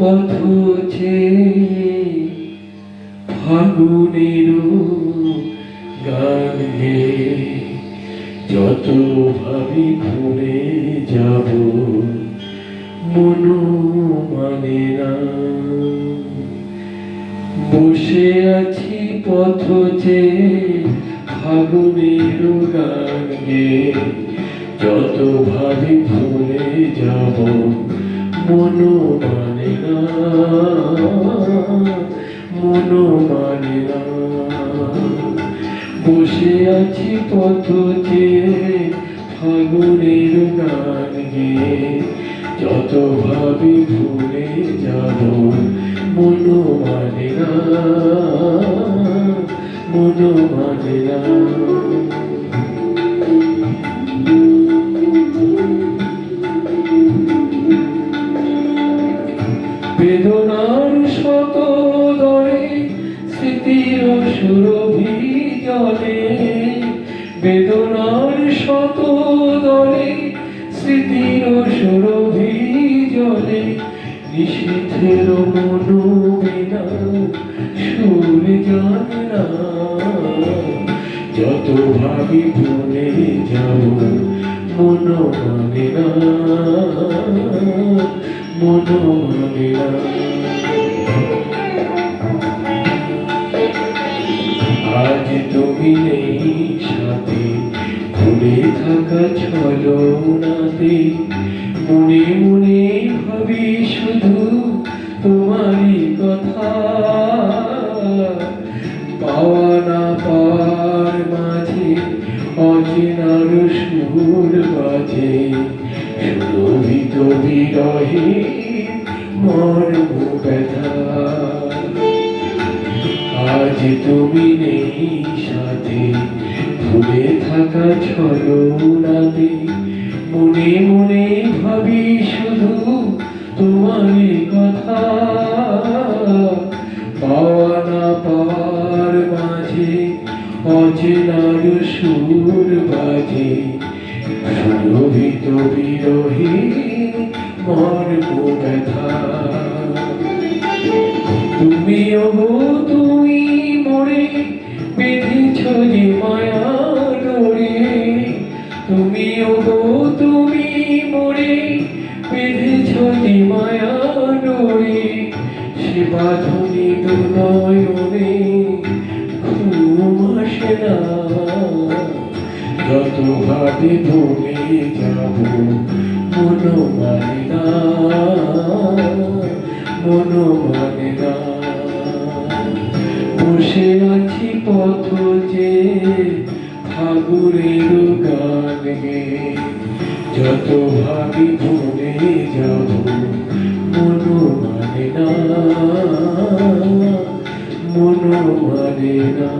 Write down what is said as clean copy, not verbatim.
পথ চেয়ে ফাগুনের গান গেয়ে যত ভাবি ভুলে যাব মন মানে না। বসে আছি পথ চেয়ে ফাগুনের গান গেয়ে যত ভাবি ভুলে যাব মন মানে না, মন মানে না। বসে আছি পথ চেয়ে ফাগুনের গান গেয়ে যত ভাবি ভুলে যাব মন মানে না, মন মানে না। বেদনার শত দরে স্মৃতির সুরভি জলে, বেদনার শত দরে স্মৃতির সুরভি জলে নিষেধের মন বিনা সুর জানে না। যত ভাবি ভুলে যাব মন মানে না, মন মানে না। আজ তুমি নেই সাথে ভুলে থাকা ছলনাতে মনে মনে ভাবি শুধু তোমারই কথা। পাওয়া না পাওয়ার মাঝে অচেনার সুর বাজে সুরভিত বিরহে মর্ম ব্যথা। আজ তুমি নেই সাথে ভুলে থাকা ছলনাতে মনে মনে ভাবি শুধু তোমারই কথা। পাওয়া না পাওয়ার মাঝে অচেনার সুর বাজে সুরভিত বিরহে মর্ম ব্যথা। তুমি ওগো তুমি মোরে বেঁধেছ যে মায়া ডোরে, তুমি ওগো তুমি মোরে বেঁধেছ যে মায়া ডোরে। সে বাঁধনি দু নয়নে ঘুম আসে না। যত ভাবে ভুলে যাব মন মানে না, মন মানে না। বসে আছি পথ চেয়ে ফাগুনের গান গেয়ে যত ভাবি ভুলে যাব মন মানে না, মন মানে না।